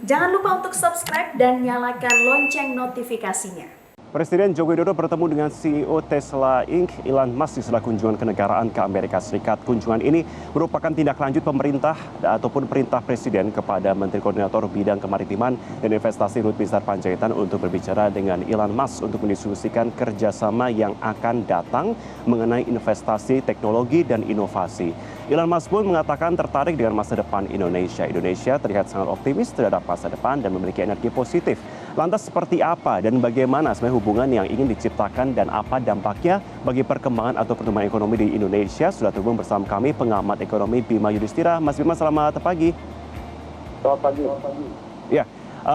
Jangan lupa untuk subscribe dan nyalakan lonceng notifikasinya. Presiden Joko Widodo bertemu dengan CEO Tesla Inc. Elon Musk di sela kunjungan kenegaraan ke Amerika Serikat. Kunjungan ini merupakan tindak lanjut pemerintah ataupun perintah Presiden kepada Menteri Koordinator Bidang Kemaritiman dan Investasi Luhut Binsar Panjaitan untuk berbicara dengan Elon Musk untuk mendiskusikan kerjasama yang akan datang mengenai investasi, teknologi, dan inovasi. Elon Musk pun mengatakan tertarik dengan masa depan Indonesia. Indonesia terlihat sangat optimis terhadap masa depan dan memiliki energi positif. Lantas seperti apa dan bagaimana sebenarnya hubungan yang ingin diciptakan dan apa dampaknya bagi perkembangan atau pertumbuhan ekonomi di Indonesia? Sudah terhubung bersama kami pengamat ekonomi Bima Yudhistira. Mas Bima, selamat pagi. Selamat pagi. Ya,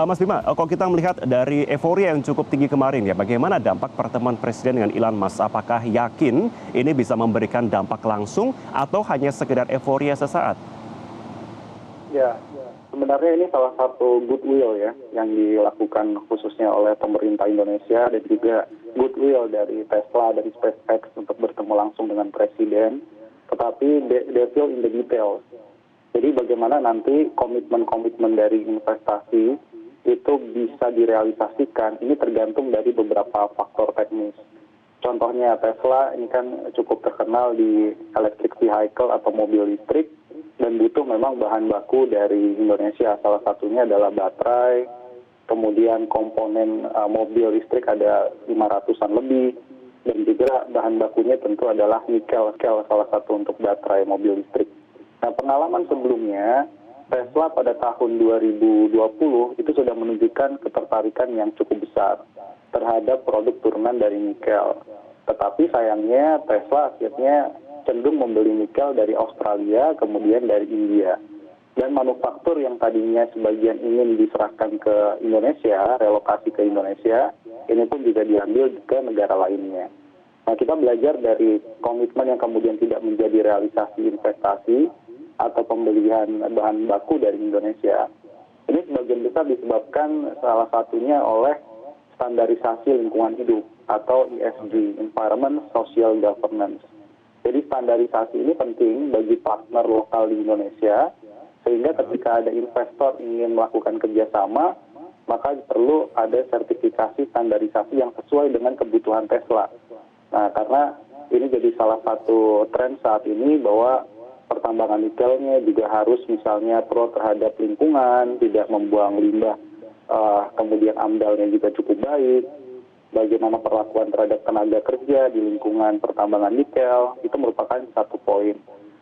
Mas Bima, kalau kita melihat dari euforia yang cukup tinggi kemarin ya, bagaimana dampak pertemuan Presiden dengan Elon Musk? Apakah yakin ini bisa memberikan dampak langsung atau hanya sekedar euforia sesaat? Ya, sebenarnya ini salah satu goodwill ya yang dilakukan khususnya oleh pemerintah Indonesia dan juga goodwill dari Tesla, dari SpaceX untuk bertemu langsung dengan Presiden. Tetapi devil in the details. Jadi bagaimana nanti komitmen-komitmen dari investasi itu bisa direalisasikan, ini tergantung dari beberapa faktor teknis. Contohnya Tesla ini kan cukup terkenal di electric vehicle atau mobil listrik dan butuh memang bahan baku dari Indonesia. Salah satunya adalah baterai, kemudian komponen mobil listrik ada 500-an lebih, dan juga bahan bakunya tentu adalah nikel, salah satu untuk baterai mobil listrik. Nah, pengalaman sebelumnya, Tesla pada tahun 2020 itu sudah menunjukkan ketertarikan yang cukup besar terhadap produk turunan dari nikel. Tetapi sayangnya Tesla akhirnya cenderung membeli nikel dari Australia, kemudian dari India. Dan manufaktur yang tadinya sebagian ingin diserahkan ke Indonesia, relokasi ke Indonesia, ini pun juga diambil ke negara lainnya. Nah, kita belajar dari komitmen yang kemudian tidak menjadi realisasi investasi atau pembelian bahan baku dari Indonesia. Ini sebagian besar disebabkan salah satunya oleh standarisasi lingkungan hidup atau ESG, Environment Social Governance. Jadi standarisasi ini penting bagi partner lokal di Indonesia, sehingga ketika ada investor ingin melakukan kerjasama, maka perlu ada sertifikasi standarisasi yang sesuai dengan kebutuhan Tesla. Nah, karena ini jadi salah satu tren saat ini bahwa pertambangan nikelnya juga harus misalnya pro terhadap lingkungan, tidak membuang limbah, kemudian amdalnya juga cukup baik. Bagaimana perlakuan terhadap tenaga kerja di lingkungan pertambangan nikel, itu merupakan satu poin.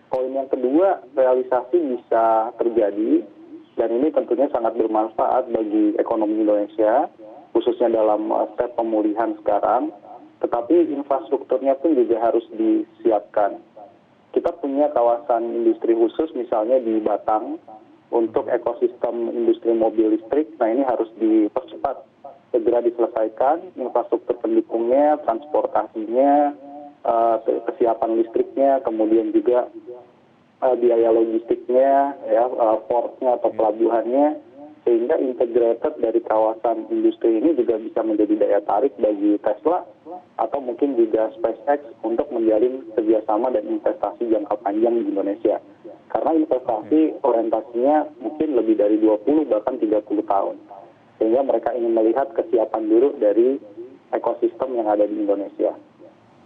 Poin yang kedua, realisasi bisa terjadi, dan ini tentunya sangat bermanfaat bagi ekonomi Indonesia, khususnya dalam step pemulihan sekarang, tetapi infrastrukturnya pun juga harus disiapkan. Kita punya kawasan industri khusus misalnya di Batang, untuk ekosistem industri mobil listrik, nah ini harus dipercepat, segera diselesaikan, infrastruktur pendukungnya, transportasinya, kesiapan listriknya, kemudian juga biaya logistiknya, ya, portnya atau pelabuhannya, sehingga integrated dari kawasan industri ini juga bisa menjadi daya tarik bagi Tesla atau mungkin juga SpaceX untuk menjalin kerjasama dan investasi jangka panjang di Indonesia. Karena investasi orientasinya mungkin lebih dari 20 bahkan 30 tahun. Sehingga mereka ingin melihat kesiapan dulu dari ekosistem yang ada di Indonesia.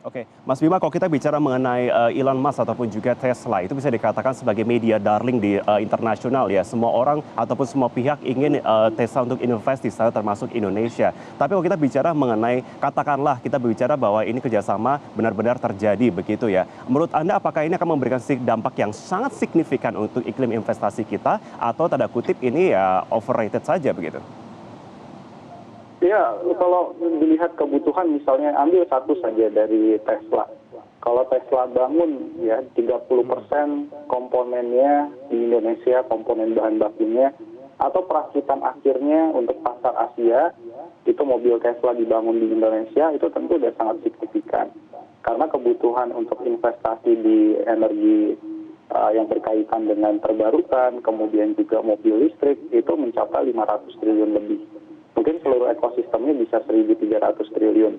Oke, Mas Bima, kalau kita bicara mengenai Elon Musk ataupun juga Tesla, itu bisa dikatakan sebagai media darling di internasional ya. Semua orang ataupun semua pihak ingin Tesla untuk invest di sana termasuk Indonesia. Tapi kalau kita bicara mengenai, katakanlah kita berbicara bahwa ini kerjasama benar-benar terjadi begitu ya. Menurut Anda apakah ini akan memberikan dampak yang sangat signifikan untuk iklim investasi kita atau tanda kutip ini ya overrated saja begitu? Ya, kalau dilihat kebutuhan misalnya ambil satu saja dari Tesla. Kalau Tesla bangun ya 30% komponennya di Indonesia, komponen bahan bakunya, atau perakitan akhirnya untuk pasar Asia, itu mobil Tesla dibangun di Indonesia, itu tentu sudah sangat signifikan. Karena kebutuhan untuk investasi di energi yang berkaitan dengan terbarukan, kemudian juga mobil listrik, itu mencapai 500 triliun lebih. Mungkin seluruh ekosistemnya bisa 1.300 triliun.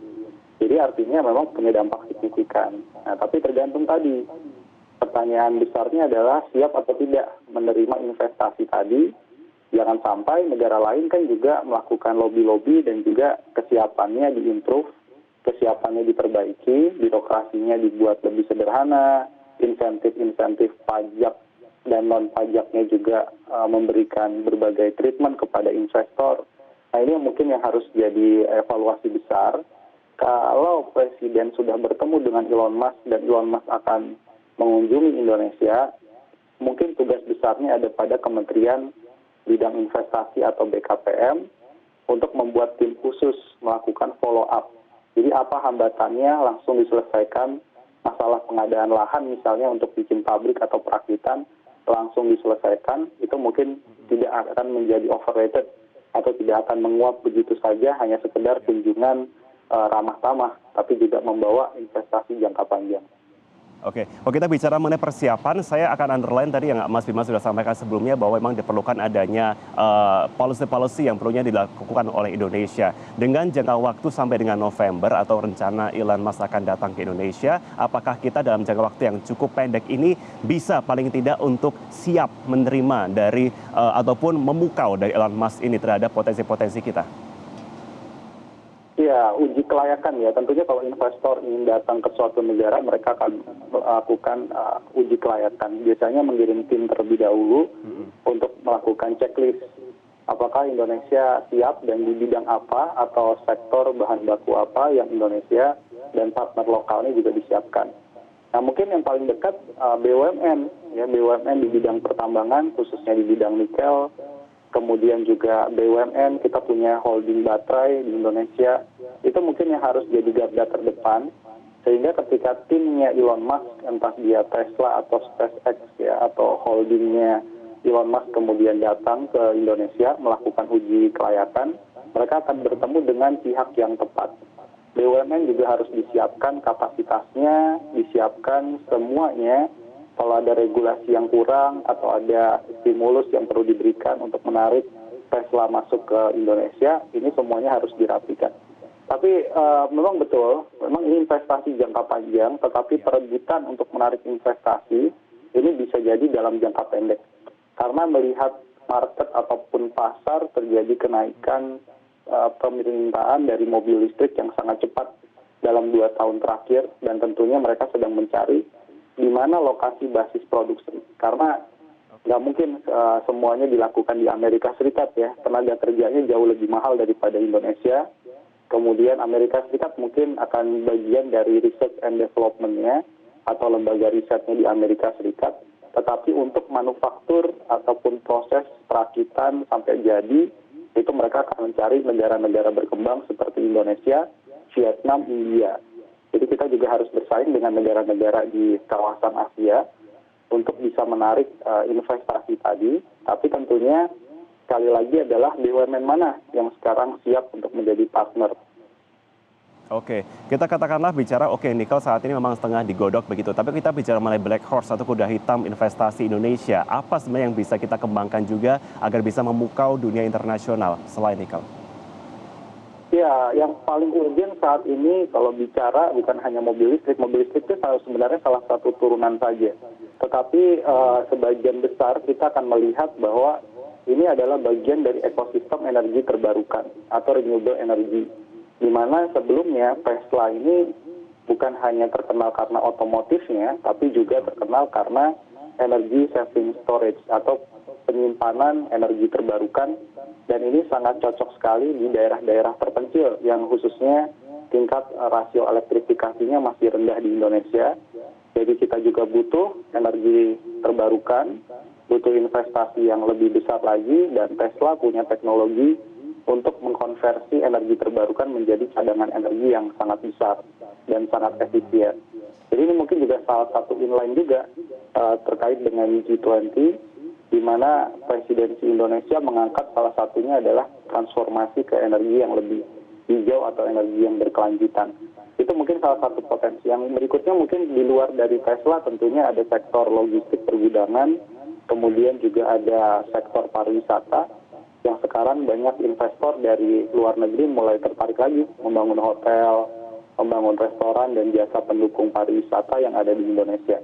Jadi artinya memang punya dampak signifikan. Nah, tapi tergantung tadi. Pertanyaan besarnya adalah siap atau tidak menerima investasi tadi Jangan sampai negara lain kan juga melakukan lobby-lobby dan juga kesiapannya diimprove, kesiapannya diperbaiki, birokrasinya dibuat lebih sederhana, insentif-insentif pajak dan non-pajaknya juga memberikan berbagai treatment kepada investor. Nah ini mungkin yang harus jadi evaluasi besar. Kalau Presiden sudah bertemu dengan Elon Musk dan Elon Musk akan mengunjungi Indonesia, mungkin tugas besarnya ada pada Kementerian Bidang Investasi atau BKPM untuk membuat tim khusus melakukan follow up. Jadi apa hambatannya langsung diselesaikan, masalah pengadaan lahan misalnya untuk bikin pabrik atau perakitan langsung diselesaikan, itu mungkin tidak akan menjadi overrated atau tidak akan menguap begitu saja hanya sekedar kunjungan ramah tamah, tapi juga membawa investasi jangka panjang. Oke, kalau kita bicara mengenai persiapan, saya akan underline tadi yang Mas Bima sudah sampaikan sebelumnya bahwa memang diperlukan adanya policy-policy yang perlunya dilakukan oleh Indonesia. Dengan jangka waktu sampai dengan November atau rencana Elon Musk akan datang ke Indonesia, apakah kita dalam jangka waktu yang cukup pendek ini bisa paling tidak untuk siap menerima dari ataupun memukau dari Elon Musk ini terhadap potensi-potensi kita? Ya, uji kelayakan ya. Tentunya kalau investor ingin datang ke suatu negara, mereka akan melakukan uji kelayakan. Biasanya mengirim tim terlebih dahulu untuk melakukan checklist. Apakah Indonesia siap dan di bidang apa atau sektor bahan baku apa yang Indonesia dan partner lokalnya juga disiapkan. Nah mungkin yang paling dekat BUMN, ya BUMN di bidang pertambangan, khususnya di bidang nikel. Kemudian juga BUMN, kita punya holding baterai di Indonesia, itu mungkin yang harus jadi garda terdepan, sehingga ketika timnya Elon Musk, entah dia Tesla atau SpaceX ya, atau holdingnya Elon Musk kemudian datang ke Indonesia melakukan uji kelayakan, mereka akan bertemu dengan pihak yang tepat. BUMN juga harus disiapkan kapasitasnya, disiapkan semuanya. Kalau ada regulasi yang kurang atau ada stimulus yang perlu diberikan untuk menarik Tesla masuk ke Indonesia, ini semuanya harus dirapikan. Tapi memang betul, memang ini investasi jangka panjang, tetapi perebutan untuk menarik investasi ini bisa jadi dalam jangka pendek. Karena melihat market ataupun pasar terjadi kenaikan permintaan dari mobil listrik yang sangat cepat dalam 2 tahun terakhir, dan tentunya mereka sedang mencari di mana lokasi basis produksi. Karena nggak mungkin semuanya dilakukan di Amerika Serikat ya. Tenaga kerjanya jauh lebih mahal daripada Indonesia. Kemudian Amerika Serikat mungkin akan bagian dari research and development-nya atau lembaga risetnya di Amerika Serikat. Tetapi untuk manufaktur ataupun proses perakitan sampai jadi, itu mereka akan mencari negara-negara berkembang seperti Indonesia, Vietnam, India. Jadi kita juga harus bersaing dengan negara-negara di kawasan Asia untuk bisa menarik investasi tadi. Tapi tentunya sekali lagi adalah BUMN mana yang sekarang siap untuk menjadi partner. Oke, kita katakanlah bicara nikel saat ini memang setengah digodok begitu. Tapi kita bicara mengenai black horse atau kuda hitam investasi Indonesia. Apa sebenarnya yang bisa kita kembangkan juga agar bisa memukau dunia internasional selain nikel? Ya, yang paling urgent saat ini kalau bicara bukan hanya mobil listrik itu sebenarnya salah satu turunan saja. Tetapi sebagian besar kita akan melihat bahwa ini adalah bagian dari ekosistem energi terbarukan atau renewable energy. Di mana sebelumnya Tesla ini bukan hanya terkenal karena otomotifnya, tapi juga terkenal karena energy saving storage atau penyimpanan energi terbarukan. Dan ini sangat cocok sekali di daerah-daerah terpencil yang khususnya tingkat rasio elektrifikasinya masih rendah di Indonesia. Jadi kita juga butuh energi terbarukan, butuh investasi yang lebih besar lagi, dan Tesla punya teknologi untuk mengkonversi energi terbarukan menjadi cadangan energi yang sangat besar dan sangat efisien. Jadi ini mungkin juga salah satu inline juga terkait dengan G20, di mana presidensi Indonesia mengangkat salah satunya adalah transformasi ke energi yang lebih hijau atau energi yang berkelanjutan. Itu mungkin salah satu potensi. Yang berikutnya mungkin di luar dari Tesla tentunya ada sektor logistik pergudangan, kemudian juga ada sektor pariwisata, yang sekarang banyak investor dari luar negeri mulai tertarik lagi membangun hotel, membangun restoran dan jasa pendukung pariwisata yang ada di Indonesia.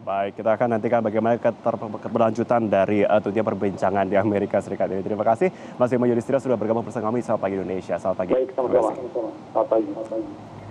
Baik, kita akan nantikan bagaimana keberlanjutan dari tentunya perbincangan di Amerika Serikat ini. Terima kasih Mas Bimo Yudhistira sudah bergabung bersama kami. Selamat pagi Indonesia. Selamat pagi. Baik, sama-sama. Selamat pagi.